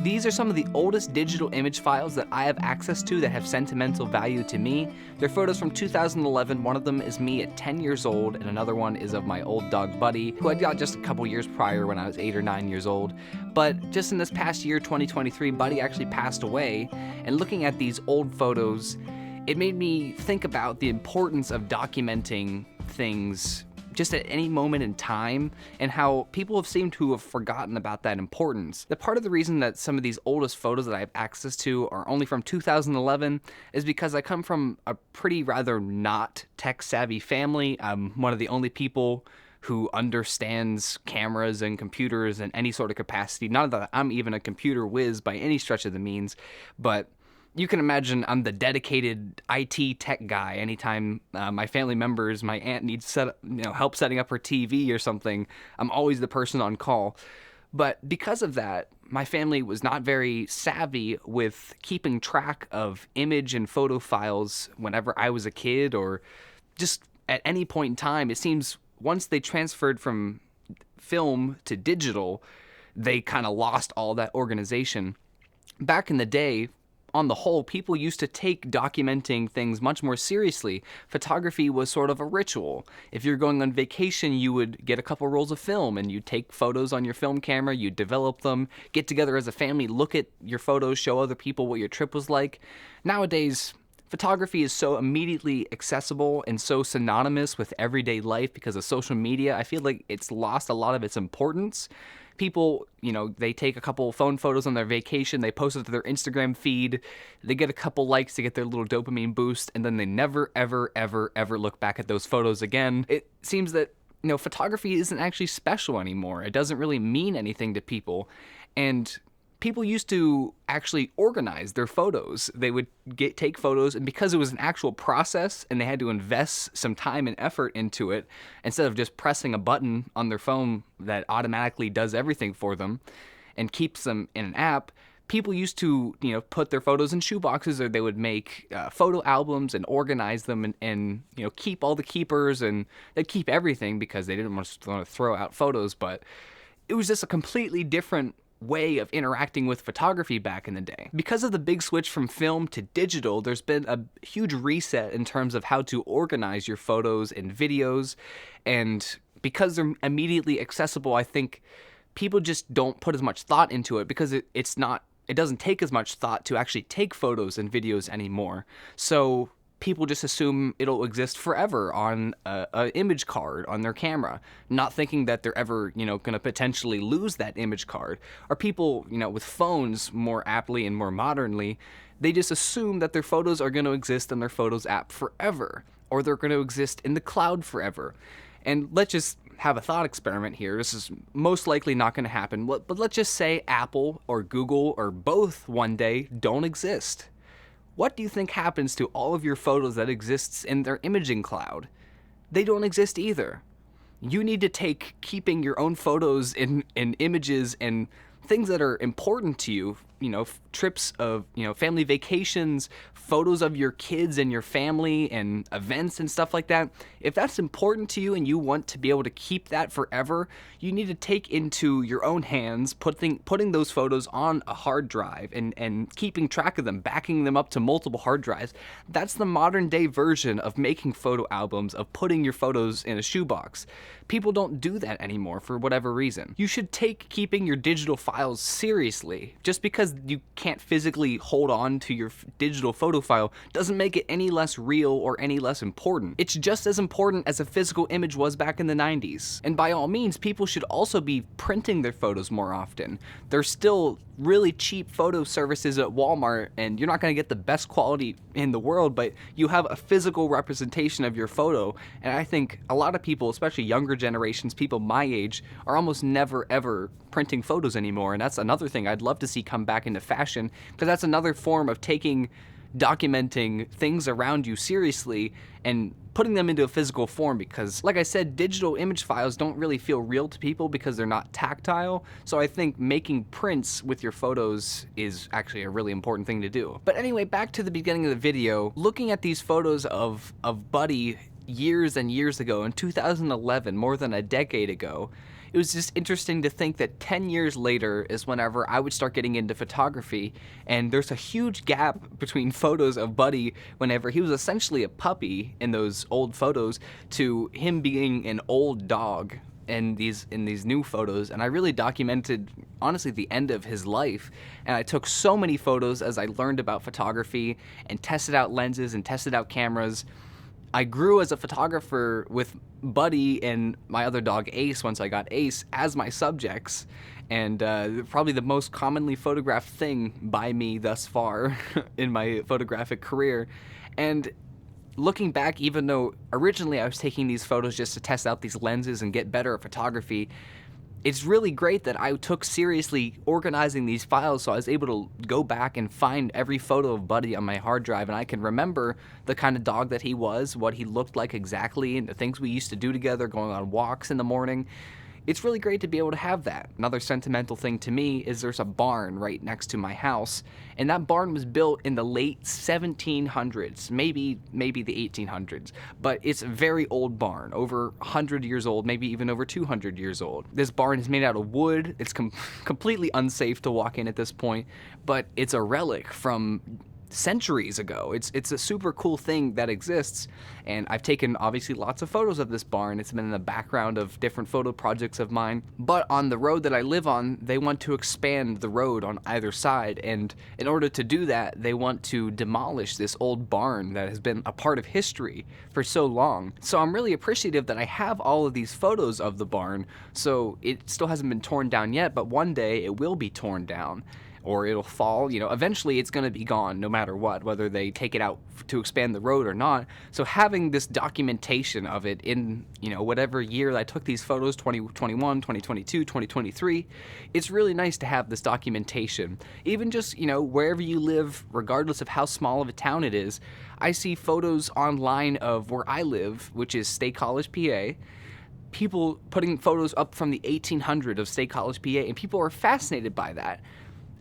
These are some of the oldest digital image files that I have access to that have sentimental value to me. They're photos from 2011. One of them is me at 10 years old, and another one is of my old dog Buddy, who I got just a couple years prior when I was 8 or 9 years old. But just in this past year, 2023, Buddy actually passed away, and looking at these old photos, it made me think about the importance of documenting things just at any moment in time, and how people have seemed to have forgotten about that importance. The part of the reason that some of these oldest photos that I have access to are only from 2011 is because I come from a pretty rather not tech-savvy family. I'm one of the only people who understands cameras and computers in any sort of capacity. Not that I'm even a computer whiz by any stretch of the means, but you can imagine I'm the dedicated IT tech guy. Anytime my family members, my aunt needs help setting up her TV or something, I'm always the person on call. But because of that, my family was not very savvy with keeping track of image and photo files whenever I was a kid, or just at any point in time. It seems once they transferred from film to digital, they kind of lost all that organization. Back in the day, on the whole, people used to take documenting things much more seriously. Photography was sort of a ritual. If you're going on vacation, you would get a couple rolls of film and you'd take photos on your film camera, you'd develop them, get together as a family, look at your photos, show other people what your trip was like. Nowadays, photography is so immediately accessible and so synonymous with everyday life because of social media. I feel like it's lost a lot of its importance. People, they take a couple phone photos on their vacation, they post it to their Instagram feed, they get a couple likes to get their little dopamine boost, and then they never, ever, ever, ever look back at those photos again. It seems that, photography isn't actually special anymore. It doesn't really mean anything to people. And people used to actually organize their photos. They would take photos, and because it was an actual process and they had to invest some time and effort into it, instead of just pressing a button on their phone that automatically does everything for them and keeps them in an app, people used to, put their photos in shoeboxes, or they would make photo albums and organize them and keep all the keepers, and they'd keep everything because they didn't want to throw out photos. But it was just a completely different way of interacting with photography back in the day. Because of the big switch from film to digital, there's been a huge reset in terms of how to organize your photos and videos, and because they're immediately accessible, I think people just don't put as much thought into it because it doesn't take as much thought to actually take photos and videos anymore. So people just assume it'll exist forever on an image card on their camera, not thinking that they're ever, going to potentially lose that image card. Or people, with phones more aptly and more modernly, they just assume that their photos are going to exist in their Photos app forever, or they're going to exist in the cloud forever. And let's just have a thought experiment here. This is most likely not going to happen, but let's just say Apple or Google or both one day don't exist. What do you think happens to all of your photos that exists in their imaging cloud? They don't exist either. You need to take keeping your own photos and images and things that are important to you, trips of, family vacations, photos of your kids and your family and events and stuff like that. If that's important to you and you want to be able to keep that forever, you need to take into your own hands, putting those photos on a hard drive and keeping track of them, backing them up to multiple hard drives. That's the modern day version of making photo albums, of putting your photos in a shoebox. People don't do that anymore for whatever reason. You should take keeping your digital files seriously. Just because you can't physically hold on to your digital photo file doesn't make it any less real or any less important. It's just as important as a physical image was back in the 90s. And by all means, people should also be printing their photos more often. There's still really cheap photo services at Walmart, and you're not going to get the best quality in the world, but you have a physical representation of your photo. And I think a lot of people, especially younger generations, people my age, are almost never ever printing photos anymore. And that's another thing I'd love to see come back into fashion, because that's another form of documenting things around you seriously and putting them into a physical form. Because like I said, digital image files don't really feel real to people because they're not tactile. So I think making prints with your photos is actually a really important thing to do. But anyway, back to the beginning of the video, looking at these photos of Buddy years and years ago in 2011, more than a decade ago, it was just interesting to think that 10 years later is whenever I would start getting into photography, and there's a huge gap between photos of Buddy whenever he was essentially a puppy in those old photos to him being an old dog in these new photos. And I really documented, honestly, the end of his life. And I took so many photos as I learned about photography and tested out lenses and tested out cameras. I grew as a photographer with Buddy and my other dog Ace, once I got Ace, as my subjects, and probably the most commonly photographed thing by me thus far in my photographic career. And looking back, even though originally I was taking these photos just to test out these lenses and get better at photography, it's really great that I took seriously organizing these files, so I was able to go back and find every photo of Buddy on my hard drive, and I can remember the kind of dog that he was, what he looked like exactly, and the things we used to do together, going on walks in the morning. It's really great to be able to have that. Another sentimental thing to me is there's a barn right next to my house, and that barn was built in the late 1700s, maybe the 1800s, but it's a very old barn, over 100 years old, maybe even over 200 years old. This barn is made out of wood. It's completely unsafe to walk in at this point, but it's a relic from centuries ago. It's a super cool thing that exists, and I've taken obviously lots of photos of this barn. It's been in the background of different photo projects of mine. But on the road that I live on, they want to expand the road on either side, and in order to do that, they want to demolish this old barn that has been a part of history for so long. So I'm really appreciative that I have all of these photos of the barn, so it still hasn't been torn down yet, but one day it will be torn down. Or it'll fall, eventually it's going to be gone no matter what, whether they take it out to expand the road or not. So having this documentation of it in, whatever year I took these photos, 2021, 2022, 2023, it's really nice to have this documentation. Even just, wherever you live, regardless of how small of a town it is, I see photos online of where I live, which is State College, PA. People putting photos up from the 1800s of State College, PA, and people are fascinated by that.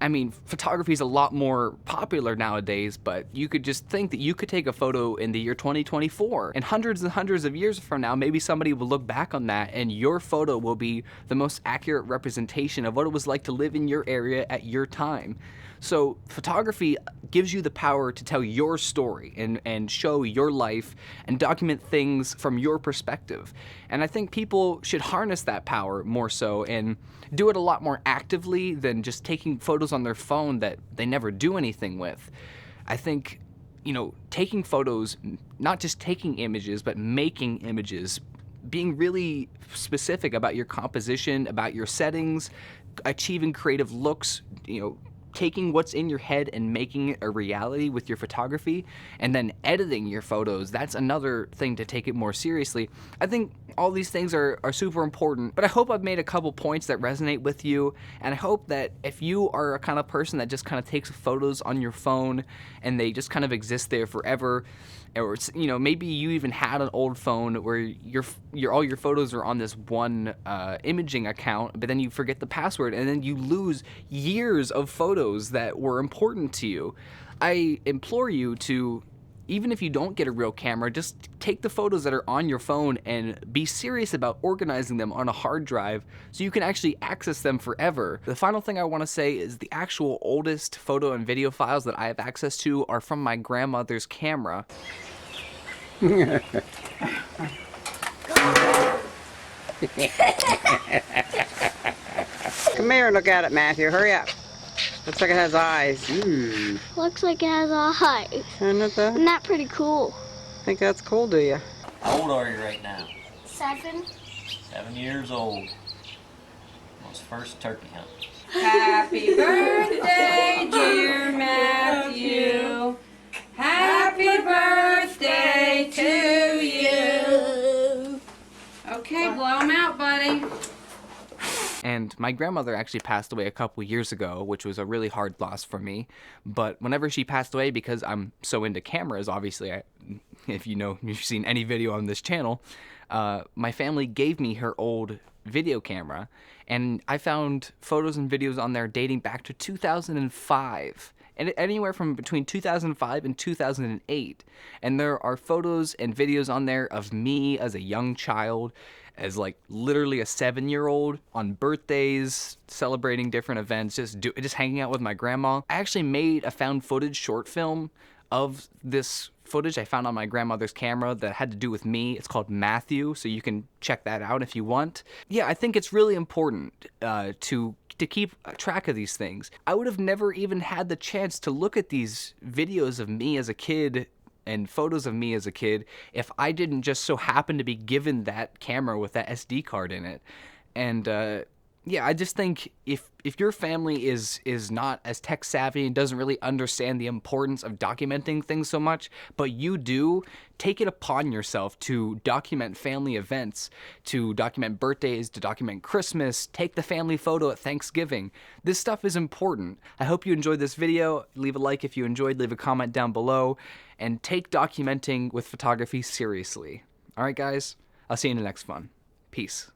I mean, photography is a lot more popular nowadays, but you could just think that you could take a photo in the year 2024, and hundreds of years from now, maybe somebody will look back on that, and your photo will be the most accurate representation of what it was like to live in your area at your time. So photography gives you the power to tell your story and show your life and document things from your perspective. And I think people should harness that power more so and do it a lot more actively than just taking photos on their phone that they never do anything with. I think, taking photos, not just taking images, but making images, being really specific about your composition, about your settings, achieving creative looks, taking what's in your head and making it a reality with your photography, and then editing your photos, that's another thing to take it more seriously. I think all these things are super important, but I hope I've made a couple points that resonate with you, and I hope that if you are a kind of person that just kind of takes photos on your phone and they just kind of exist there forever, or maybe you even had an old phone where your all your photos are on this one imaging account, but then you forget the password and then you lose years of photos that were important to you. I implore you to, even if you don't get a real camera, just take the photos that are on your phone and be serious about organizing them on a hard drive so you can actually access them forever. The final thing I want to say is the actual oldest photo and video files that I have access to are from my grandmother's camera. Come here and look at it, Matthew. Hurry up. Looks like it has eyes. Looks like it has eyes. Isn't it though? Isn't that pretty cool? Think that's cool, do you? How old are you right now? 7. 7 years old. On his first turkey hunt. Happy birthday, dear Matthew. Happy birthday to you. Okay, blow him out, buddy. And my grandmother actually passed away a couple years ago, which was a really hard loss for me. But whenever she passed away, because I'm so into cameras, obviously, if you've seen any video on this channel, my family gave me her old video camera, and I found photos and videos on there dating back to 2005. And anywhere from between 2005 and 2008. And there are photos and videos on there of me as a young child, as like literally a 7-year-old on birthdays, celebrating different events, just hanging out with my grandma. I actually made a found footage short film of this footage I found on my grandmother's camera that had to do with me. It's called Matthew, so you can check that out if you want. Yeah, I think it's really important to keep track of these things. I would have never even had the chance to look at these videos of me as a kid and photos of me as a kid if I didn't just so happen to be given that camera with that SD card in it. And yeah, I just think if your family is not as tech savvy and doesn't really understand the importance of documenting things so much, but you do, take it upon yourself to document family events, to document birthdays, to document Christmas, take the family photo at Thanksgiving. This stuff is important. I hope you enjoyed this video. Leave a like if you enjoyed, leave a comment down below, and take documenting with photography seriously. All right, guys, I'll see you in the next one. Peace.